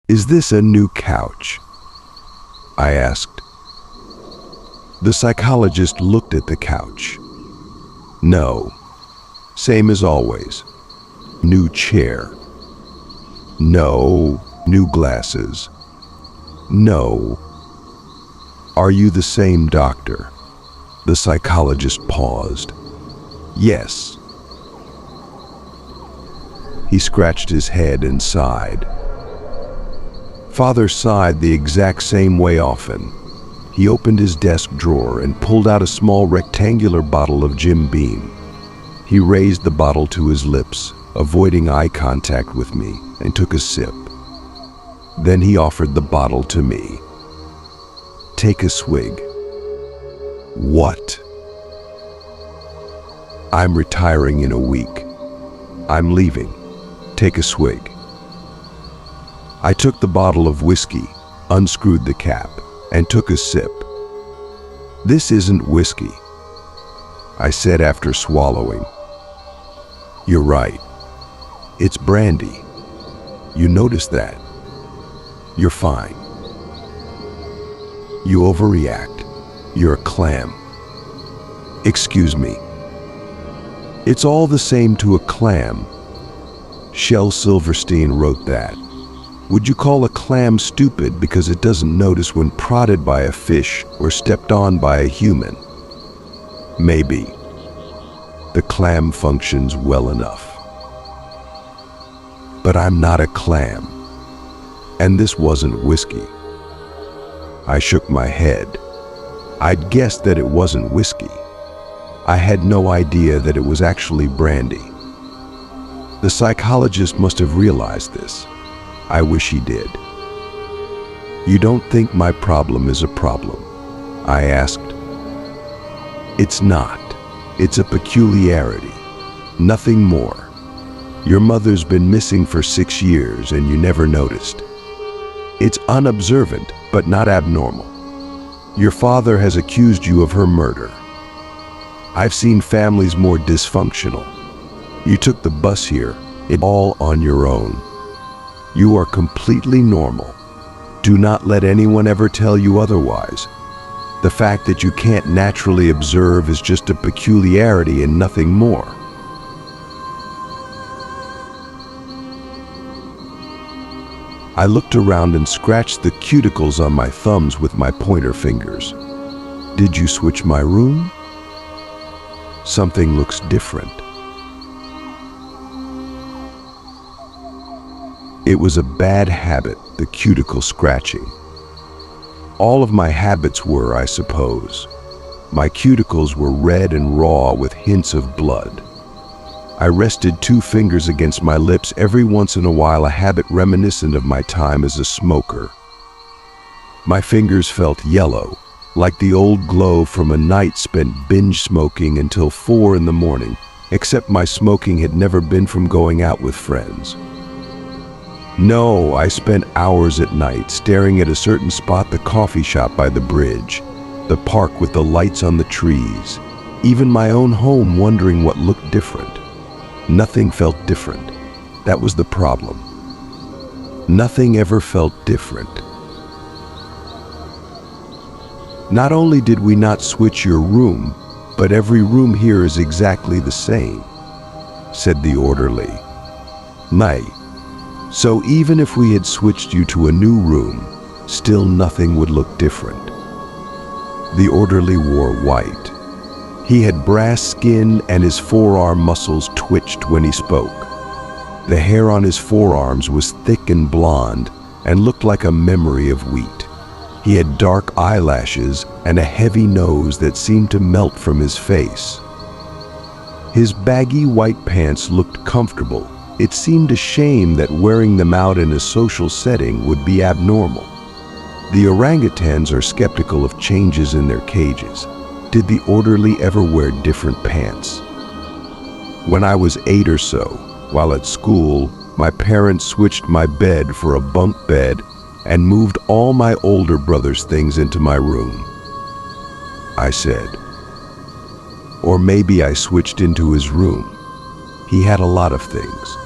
"Is this a new couch?" I asked. The psychologist looked at the couch. "No. Same as always. New chair. No. New glasses. No. Are you the same doctor?" The psychologist paused. "Yes." He scratched his head and sighed. Father sighed the exact same way often. He opened his desk drawer and pulled out a small rectangular bottle of Jim Beam. He raised the bottle to his lips, avoiding eye contact with me, and took a sip. Then he offered the bottle to me. "Take a swig." "What?" "I'm retiring in a week. I'm leaving. Take a swig." I took the bottle of whiskey, unscrewed the cap, and took a sip. "This isn't whiskey," I said after swallowing. "You're right. It's brandy. You noticed that. You're fine. You overreact. You're a clam." "Excuse me." "It's all the same to a clam." Shel Silverstein wrote that. Would you call a clam stupid because it doesn't notice when prodded by a fish or stepped on by a human? Maybe. The clam functions well enough. But I'm not a clam. And this wasn't whiskey. I shook my head. I'd guessed that it wasn't whiskey. I had no idea that it was actually brandy. The psychologist must have realized this. I wish he did. "You don't think my problem is a problem?" I asked. "It's not. It's a peculiarity. Nothing more. Your mother's been missing for 6 years and you never noticed. It's unobservant, but not abnormal. Your father has accused you of her murder. I've seen families more dysfunctional. You took the bus here, it all on your own. You are completely normal. Do not let anyone ever tell you otherwise. The fact that you can't naturally observe is just a peculiarity and nothing more." I looked around and scratched the cuticles on my thumbs with my pointer fingers. "Did you switch my room? Something looks different." It was a bad habit, the cuticle scratching. All of my habits were, I suppose. My cuticles were red and raw with hints of blood. I rested 2 fingers against my lips every once in a while, a habit reminiscent of my time as a smoker. My fingers felt yellow, like the old glow from a night spent binge smoking until 4 in the morning, except my smoking had never been from going out with friends. No, I spent hours at night staring at a certain spot, the coffee shop by the bridge, the park with the lights on the trees, even my own home, wondering what looked different. Nothing felt different. That was the problem. Nothing ever felt different. "Not only did we not switch your room, but every room here is exactly the same," said the orderly. "Nay. So even if we had switched you to a new room, still nothing would look different." The orderly wore white. He had brass skin and his forearm muscles twitched when he spoke. The hair on his forearms was thick and blonde and looked like a memory of wheat. He had dark eyelashes and a heavy nose that seemed to melt from his face. His baggy white pants looked comfortable. It seemed a shame that wearing them out in a social setting would be abnormal. The orangutans are skeptical of changes in their cages. Did the orderly ever wear different pants? When I was 8 or so, while at school, my parents switched my bed for a bunk bed and moved all my older brother's things into my room. I said. Or maybe I switched into his room. He had a lot of things.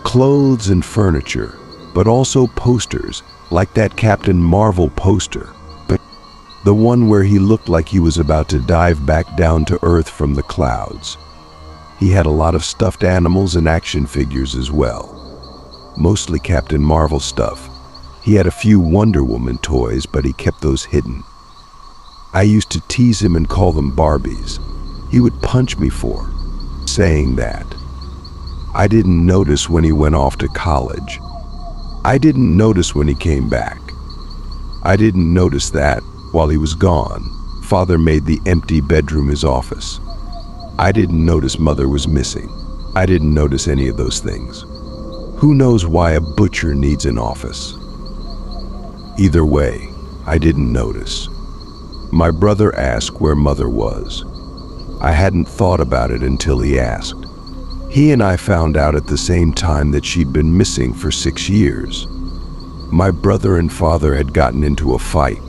Clothes and furniture, but also posters, like that Captain Marvel poster. The one where he looked like he was about to dive back down to Earth from the clouds. He had a lot of stuffed animals and action figures as well. Mostly Captain Marvel stuff. He had a few Wonder Woman toys, but he kept those hidden. I used to tease him and call them Barbies. He would punch me for saying that. I didn't notice when he went off to college. I didn't notice when he came back. I didn't notice that while he was gone, Father made the empty bedroom his office. I didn't notice Mother was missing. I didn't notice any of those things. Who knows why a butcher needs an office? Either way, I didn't notice. My brother asked where Mother was. I hadn't thought about it until he asked. He and I found out at the same time that she'd been missing for 6 years. My brother and Father had gotten into a fight.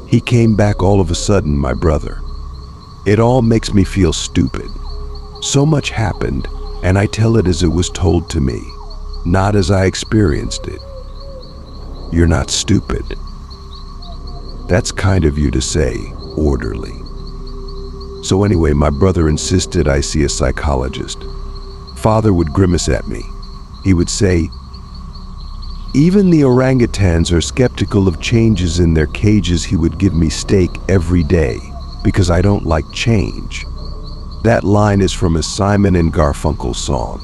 He came back all of a sudden, my brother. It all makes me feel stupid. So much happened, and I tell it as it was told to me, not as I experienced it. You're not stupid. That's kind of you to say, orderly. So anyway, my brother insisted I see a psychologist. Father would grimace at me. He would say, even the orangutans are skeptical of changes in their cages. He would give me steak every day because I don't like change. That line is from a Simon and Garfunkel song.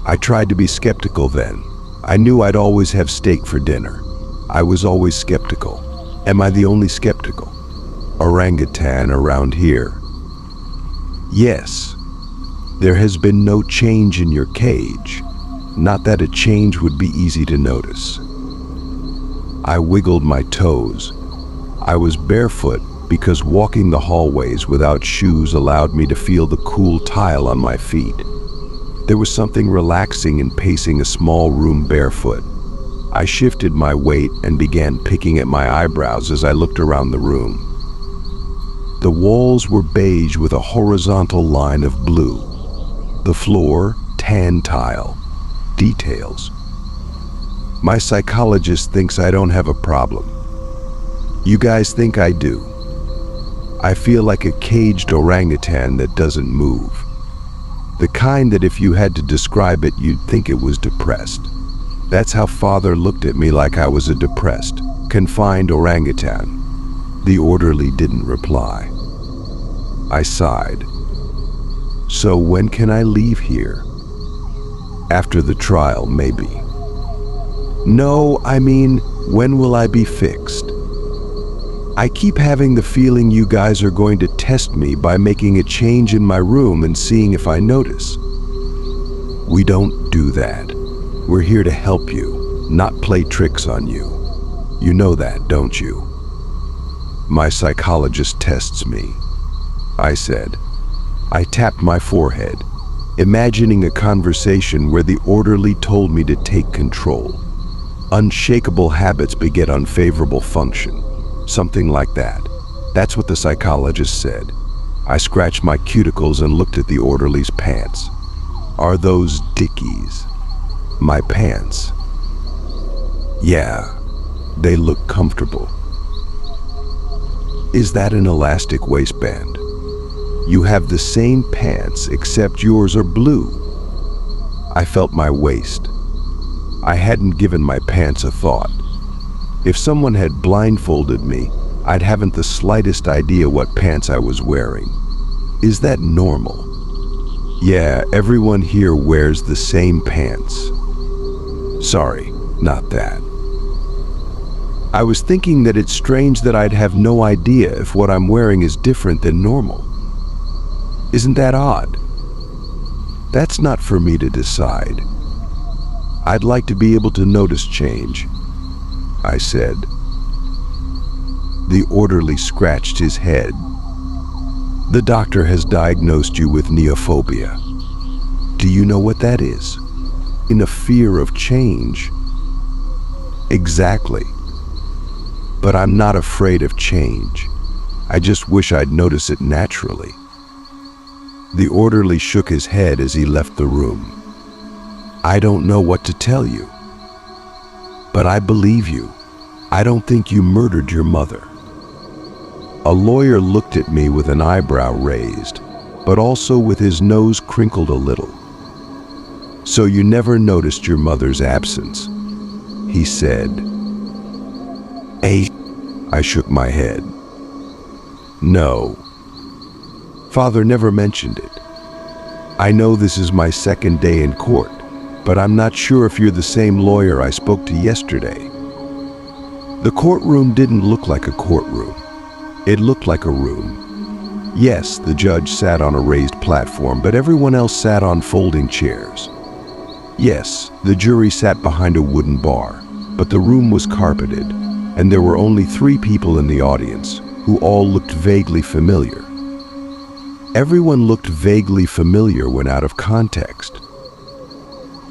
I tried to be skeptical then. I knew I'd always have steak for dinner. I was always skeptical. Am I the only skeptical orangutan around here? Yes. There has been no change in your cage. Not that a change would be easy to notice. I wiggled my toes. I was barefoot because walking the hallways without shoes allowed me to feel the cool tile on my feet. There was something relaxing in pacing a small room barefoot. I shifted my weight and began picking at my eyebrows as I looked around the room. The walls were beige with a horizontal line of blue. The floor, tan tile. Details. My psychologist thinks I don't have a problem. You guys think I do. I feel like a caged orangutan that doesn't move. The kind that if you had to describe it, you'd think it was depressed. That's how Father looked at me, like I was a depressed, confined orangutan. The orderly didn't reply. I sighed. So when can I leave here? After the trial, maybe. No, I mean, when will I be fixed? I keep having the feeling you guys are going to test me by making a change in my room and seeing if I notice. We don't do that. We're here to help you, not play tricks on you. You know that, don't you? My psychologist tests me, I said. I tapped my forehead, imagining a conversation where the orderly told me to take control. Unshakable habits beget unfavorable function. Something like that. That's what the psychologist said. I scratched my cuticles and looked at the orderly's pants. Are those Dickies? My pants. Yeah, they look comfortable. Is that an elastic waistband? You have the same pants except yours are blue. I felt my waist. I hadn't given my pants a thought. If someone had blindfolded me, I'd haven't the slightest idea what pants I was wearing. Is that normal? Yeah, everyone here wears the same pants. Sorry, not that. I was thinking that it's strange that I'd have no idea if what I'm wearing is different than normal. Isn't that odd? That's not for me to decide. I'd like to be able to notice change, I said. The orderly scratched his head. The doctor has diagnosed you with neophobia. Do you know what that is? In a fear of change. Exactly. But I'm not afraid of change. I just wish I'd notice it naturally. The orderly shook his head as he left the room. I don't know what to tell you. But I believe you. I don't think you murdered your mother. A lawyer looked at me with an eyebrow raised, but also with his nose crinkled a little. So you never noticed your mother's absence, he said. I shook my head. No. Father never mentioned it. I know this is my second day in court, but I'm not sure if you're the same lawyer I spoke to yesterday. The courtroom didn't look like a courtroom. It looked like a room. Yes, the judge sat on a raised platform, but everyone else sat on folding chairs. Yes, the jury sat behind a wooden bar, but the room was carpeted, and there were only 3 people in the audience, who all looked vaguely familiar. Everyone looked vaguely familiar when out of context.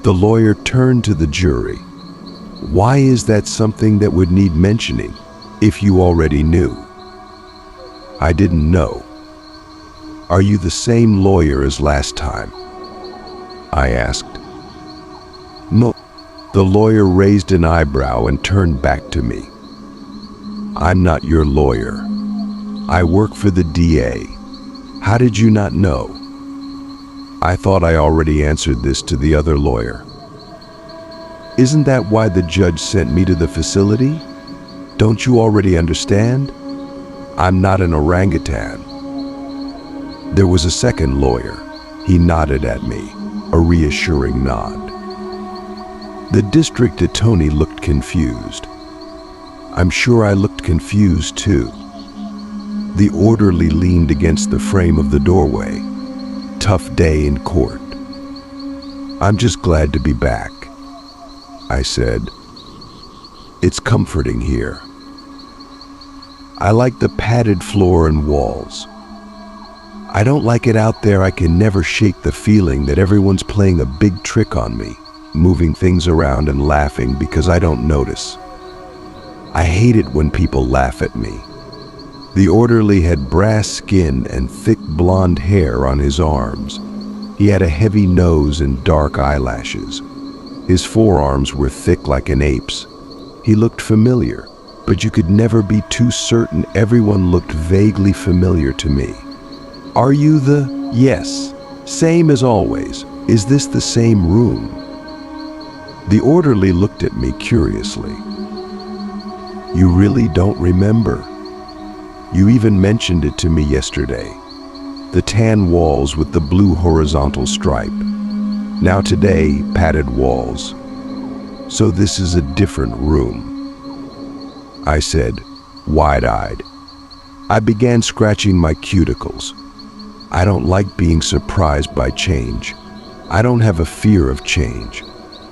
The lawyer turned to the jury. Why is that something that would need mentioning if you already knew? I didn't know. Are you the same lawyer as last time? I asked. No. The lawyer raised an eyebrow and turned back to me. I'm not your lawyer. I work for the DA. How did you not know? I thought I already answered this to the other lawyer. Isn't that why the judge sent me to the facility? Don't you already understand? I'm not an orangutan. There was a second lawyer. He nodded at me, a reassuring nod. The district attorney looked confused. I'm sure I looked confused too. The orderly leaned against the frame of the doorway. Tough day in court. I'm just glad to be back, I said. It's comforting here. I like the padded floor and walls. I don't like it out there. I can never shake the feeling that everyone's playing a big trick on me, moving things around and laughing because I don't notice. I hate it when people laugh at me. The orderly had brass skin and thick blonde hair on his arms. He had a heavy nose and dark eyelashes. His forearms were thick like an ape's. He looked familiar, but you could never be too certain. Everyone looked vaguely familiar to me. Are you the... Yes, same as always. Is this the same room? The orderly looked at me curiously. You really don't remember? You even mentioned it to me yesterday. The tan walls with the blue horizontal stripe. Now today, padded walls. So this is a different room, I said, wide-eyed. I began scratching my cuticles. I don't like being surprised by change. I don't have a fear of change.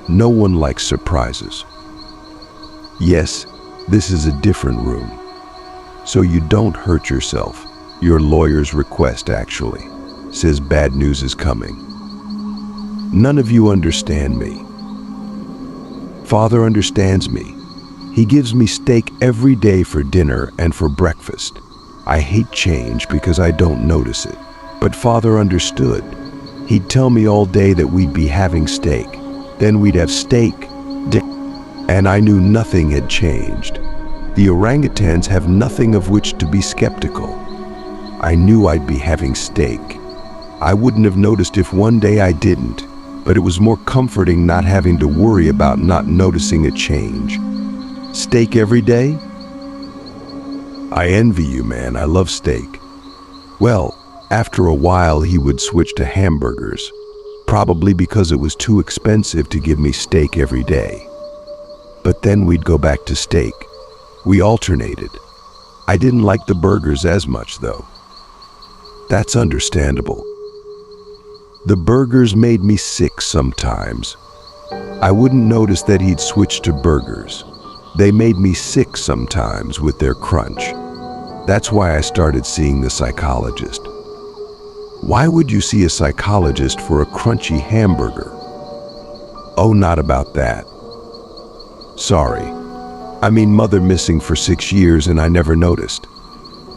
No one likes surprises. Yes, this is a different room. So you don't hurt yourself. Your lawyer's request actually says bad news is coming. None of you understand me. Father understands me. He gives me steak every day for dinner and for breakfast. I hate change because I don't notice it. But Father understood. He'd tell me all day that we'd be having steak. Then we'd have steak. And I knew nothing had changed. The orangutans have nothing of which to be skeptical. I knew I'd be having steak. I wouldn't have noticed if one day I didn't, but it was more comforting not having to worry about not noticing a change. Steak every day? I envy you, man. I love steak. Well, after a while he would switch to hamburgers, probably because it was too expensive to give me steak every day. But then we'd go back to steak. We alternated. I didn't like the burgers as much, though. That's understandable. The burgers made me sick sometimes. I wouldn't notice that he'd switch to burgers. They made me sick sometimes with their crunch. That's why I started seeing the psychologist. Why would you see a psychologist for a crunchy hamburger? Oh, not about that. Sorry. I mean, mother missing for 6 years and I never noticed.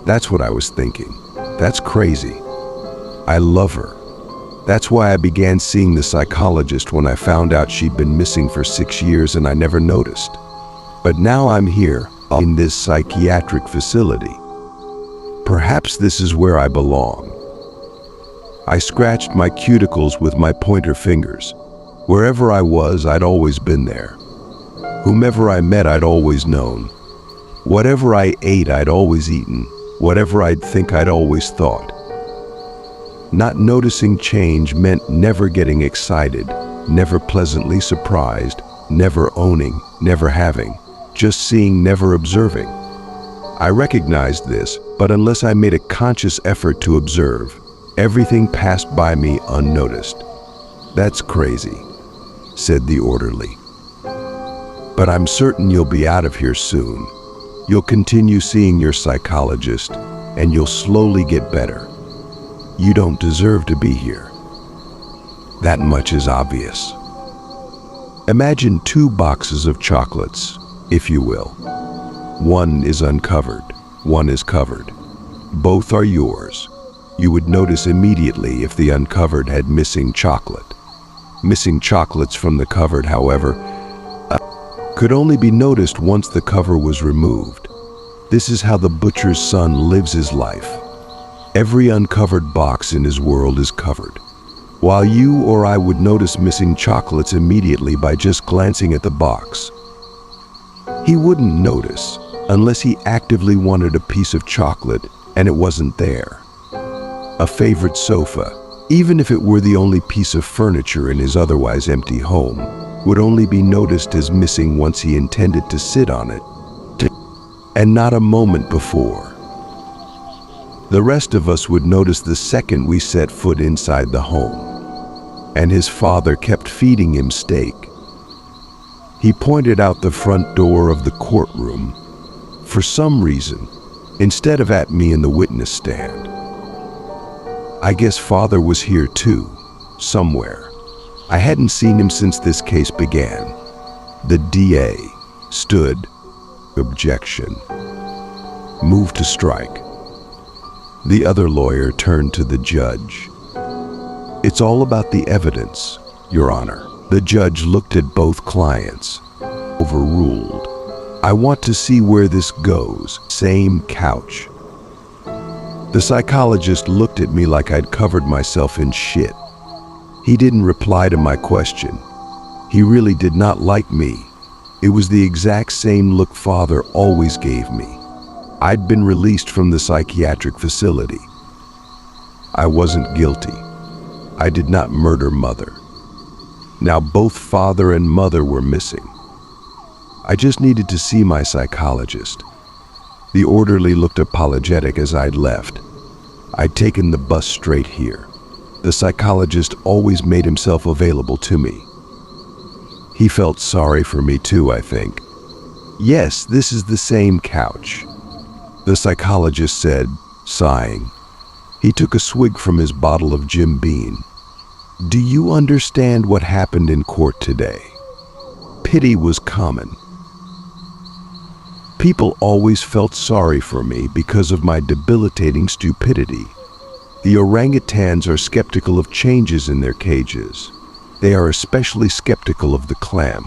That's what I was thinking. That's crazy. I love her. That's why I began seeing the psychologist when I found out she'd been missing for 6 years and I never noticed. But now I'm here, in this psychiatric facility. Perhaps this is where I belong. I scratched my cuticles with my pointer fingers. Wherever I was, I'd always been there. Whomever I met, I'd always known. Whatever I ate, I'd always eaten. Whatever I'd think, I'd always thought. Not noticing change meant never getting excited, never pleasantly surprised, never owning, never having, just seeing, never observing. I recognized this, but unless I made a conscious effort to observe, everything passed by me unnoticed. "That's crazy," said the orderly. "But I'm certain you'll be out of here soon. You'll continue seeing your psychologist, and you'll slowly get better. You don't deserve to be here. That much is obvious." Imagine 2 boxes of chocolates, if you will. One is uncovered, one is covered. Both are yours. You would notice immediately if the uncovered had missing chocolate. Missing chocolates from the covered, however, could only be noticed once the cover was removed. This is how the butcher's son lives his life. Every uncovered box in his world is covered, while you or I would notice missing chocolates immediately by just glancing at the box. He wouldn't notice unless he actively wanted a piece of chocolate and it wasn't there. A favorite sofa, even if it were the only piece of furniture in his otherwise empty home, would only be noticed as missing once he intended to sit on it, and not a moment before. The rest of us would notice the second we set foot inside the home. And his father kept feeding him steak. He pointed out the front door of the courtroom, for some reason, instead of at me in the witness stand. I guess father was here too, somewhere. I hadn't seen him since this case began. The DA stood, objection, move to strike. The other lawyer turned to the judge. "It's all about the evidence, Your Honor." The judge looked at both clients. Overruled. "I want to see where this goes." Same couch. The psychologist looked at me like I'd covered myself in shit. He didn't reply to my question. He really did not like me. It was the exact same look father always gave me. I'd been released from the psychiatric facility. I wasn't guilty. I did not murder mother. Now both father and mother were missing. I just needed to see my psychologist. The orderly looked apologetic as I'd left. I'd taken the bus straight here. The psychologist always made himself available to me. He felt sorry for me too, I think. "Yes, this is the same couch," the psychologist said, sighing. He took a swig from his bottle of Jim Beam. "Do you understand what happened in court today?" Pity was common. People always felt sorry for me because of my debilitating stupidity. The orangutans are skeptical of changes in their cages. They are especially skeptical of the clam.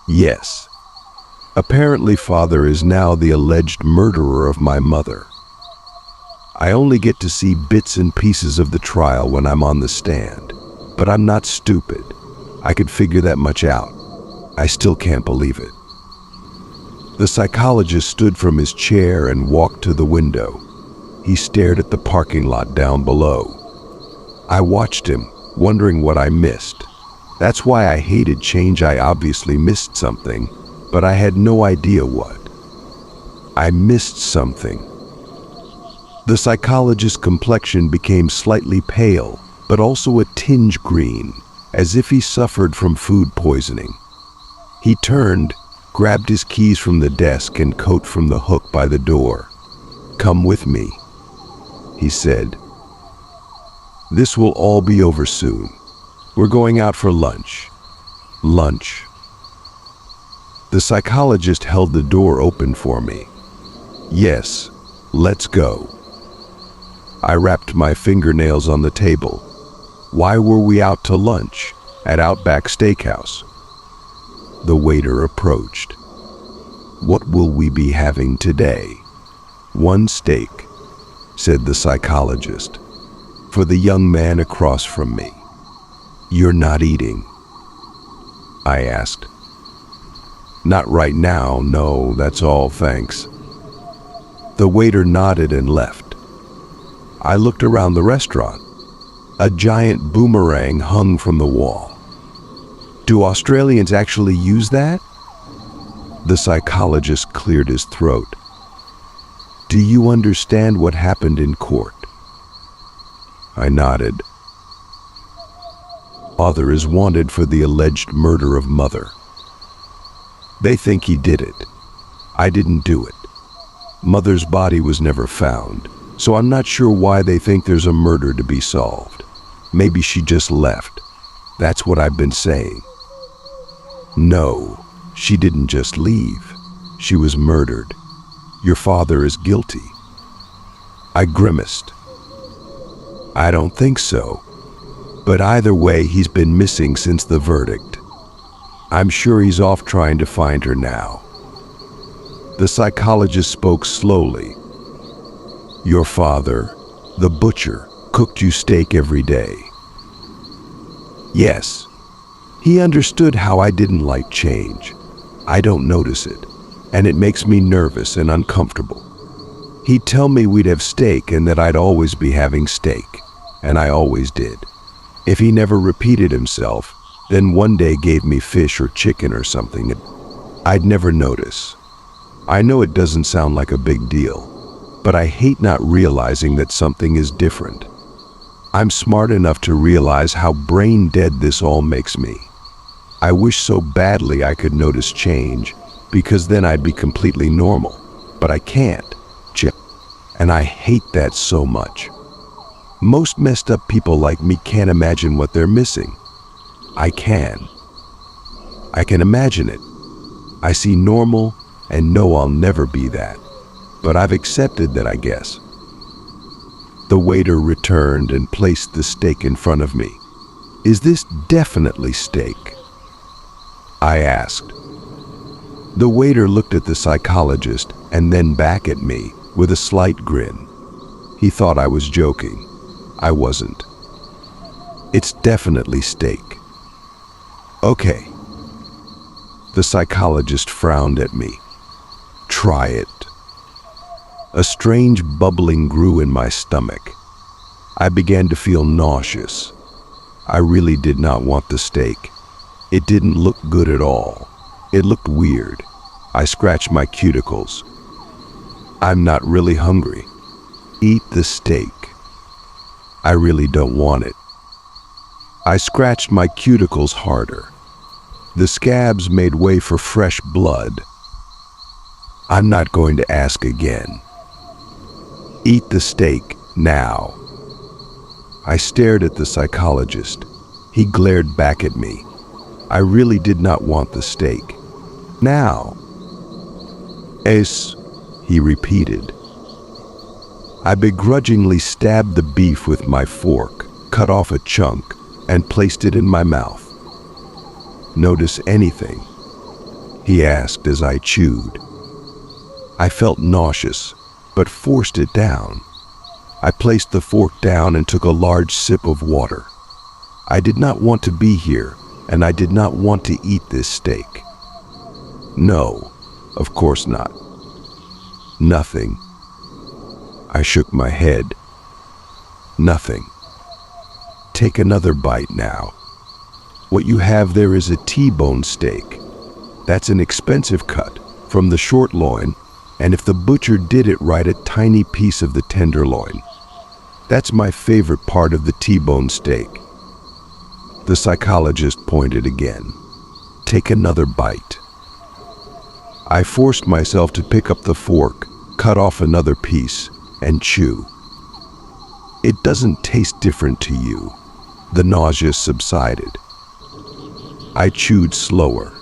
Yes. Apparently father is now the alleged murderer of my mother. I only get to see bits and pieces of the trial when I'm on the stand. But I'm not stupid. I could figure that much out. I still can't believe it. The psychologist stood from his chair and walked to the window. He stared at the parking lot down below. I watched him, wondering what I missed. That's why I hated change. I obviously missed something, but I had no idea what. I missed something. The psychologist's complexion became slightly pale, but also a tinge green, as if he suffered from food poisoning. He turned, grabbed his keys from the desk and coat from the hook by the door. "Come with me," he said. "This will all be over soon. We're going out for lunch." Lunch. The psychologist held the door open for me. "Yes, let's go." I wrapped my fingernails on the table. Why were we out to lunch? At Outback Steakhouse. The waiter approached. What will we be having today? One steak, said the psychologist, for the young man across from me. You're not eating? I asked. Not right now, no, that's all, thanks. The waiter nodded and left. I looked around the restaurant. A giant boomerang hung from the wall. Do Australians actually use that? The psychologist cleared his throat. Do you understand what happened in court? I nodded. Father is wanted for the alleged murder of mother. They think he did it. I didn't do it. Mother's body was never found, so I'm not sure why they think there's a murder to be solved. Maybe she just left. That's what I've been saying. No, she didn't just leave. She was murdered. Your father is guilty. I grimaced. I don't think so. But either way, he's been missing since the verdict. I'm sure he's off trying to find her now. The psychologist spoke slowly. Your father, the butcher, cooked you steak every day. Yes. He understood how I didn't like change. I don't notice it, and it makes me nervous and uncomfortable. He'd tell me we'd have steak and that I'd always be having steak, and I always did. If he never repeated himself, then one day gave me fish or chicken or something, I'd never notice. I know it doesn't sound like a big deal, but I hate not realizing that something is different. I'm smart enough to realize how brain dead this all makes me. I wish so badly I could notice change, because then I'd be completely normal, but I can't. And I hate that so much. Most messed up people like me can't imagine what they're missing. I can. I can imagine it. I see normal and know I'll never be that. But I've accepted that, I guess. The waiter returned and placed the steak in front of me. Is this definitely steak? I asked. The waiter looked at the psychologist and then back at me with a slight grin. He thought I was joking. I wasn't. It's definitely steak. Okay. The psychologist frowned at me. Try it. A strange bubbling grew in my stomach. I began to feel nauseous. I really did not want the steak. It didn't look good at all. It looked weird. I scratched my cuticles. I'm not really hungry. Eat the steak. I really don't want it. I scratched my cuticles harder. The scabs made way for fresh blood. I'm not going to ask again. Eat the steak now. I stared at the psychologist. He glared back at me. I really did not want the steak. Now. Es, he repeated. I begrudgingly stabbed the beef with my fork, cut off a chunk, and placed it in my mouth. Notice anything? He asked as I chewed. I felt nauseous, but forced it down. I placed the fork down and took a large sip of water. I did not want to be here, and I did not want to eat this steak. No, of course not. Nothing. I shook my head. Nothing. Take another bite now. What you have there is a T-bone steak. That's an expensive cut from the short loin, and if the butcher did it right, a tiny piece of the tenderloin. That's my favorite part of the T-bone steak. The psychologist pointed again. Take another bite. I forced myself to pick up the fork, cut off another piece, and chew. It doesn't taste different to you. The nausea subsided. I chewed slower.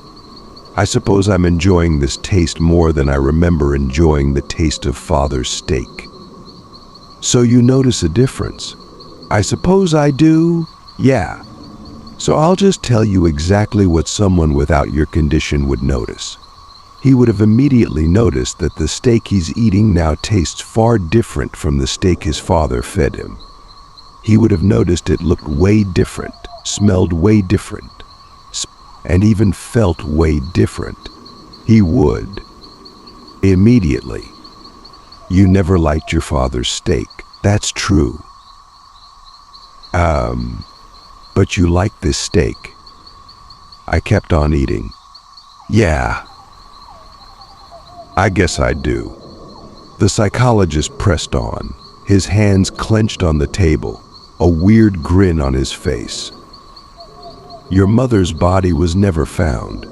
I suppose I'm enjoying this taste more than I remember enjoying the taste of Father's steak. So you notice a difference? I suppose I do, yeah. So I'll just tell you exactly what someone without your condition would notice. he would have immediately noticed that the steak he's eating now tastes far different from the steak his father fed him. He would have noticed it looked way different, smelled way different, and even felt way different. He would. Immediately. You never liked your father's steak. That's true. But you like this steak. I kept on eating. Yeah. I guess I do. The psychologist pressed on, his hands clenched on the table, a weird grin on his face. Your mother's body was never found.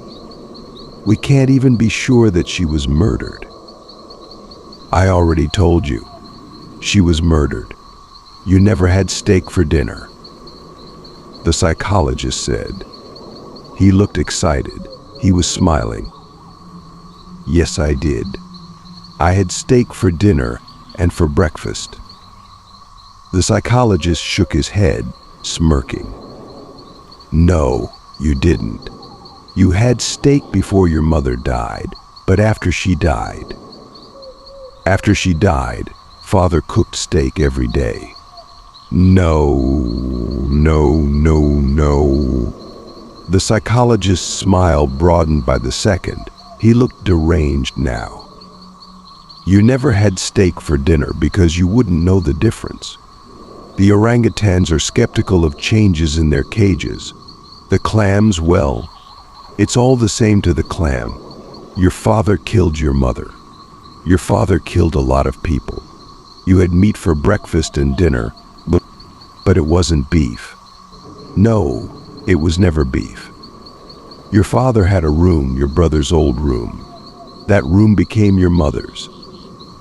We can't even be sure that she was murdered. I already told you. She was murdered. You never had steak for dinner. The psychologist said. He looked excited. He was smiling. Yes, I did. I had steak for dinner and for breakfast. The psychologist shook his head, smirking. No, you didn't. You had steak before your mother died, but after she died. After she died, Father cooked steak every day. No. The psychologist's smile broadened by the second. He looked deranged now. You never had steak for dinner because you wouldn't know the difference. The orangutans are skeptical of changes in their cages. The clams, well, it's all the same to the clam. Your father killed your mother. Your father killed a lot of people. You had meat for breakfast and dinner, but it wasn't beef. No, it was never beef. Your father had a room, your brother's old room. That room became your mother's.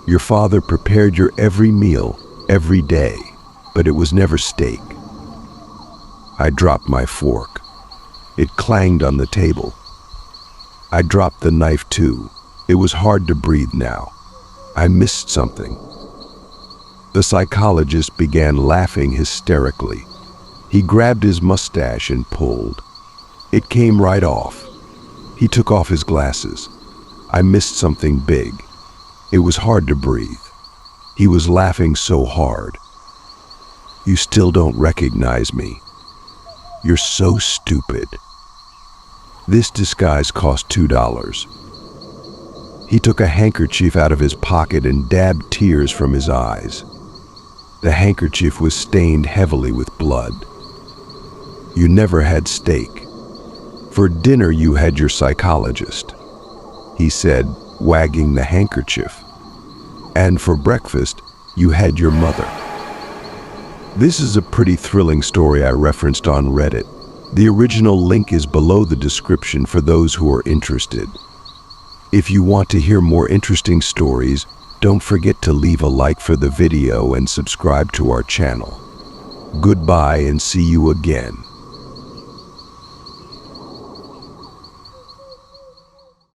Your father prepared your every meal, every day, but it was never steak. I dropped my fork. It clanged on the table. I dropped the knife too. It was hard to breathe now. I missed something. The psychologist began laughing hysterically. He grabbed his mustache and pulled. It came right off. He took off his glasses. I missed something big. It was hard to breathe. He was laughing so hard. You still don't recognize me. You're so stupid. This disguise cost $2. He took a handkerchief out of his pocket and dabbed tears from his eyes. The handkerchief was stained heavily with blood. You never had steak. For dinner you had your psychologist, he said, wagging the handkerchief. And for breakfast, you had your mother. This is a pretty thrilling story I referenced on Reddit. The original link is below the description for those who are interested. If you want to hear more interesting stories, don't forget to leave a like for the video and subscribe to our channel. Goodbye and see you again.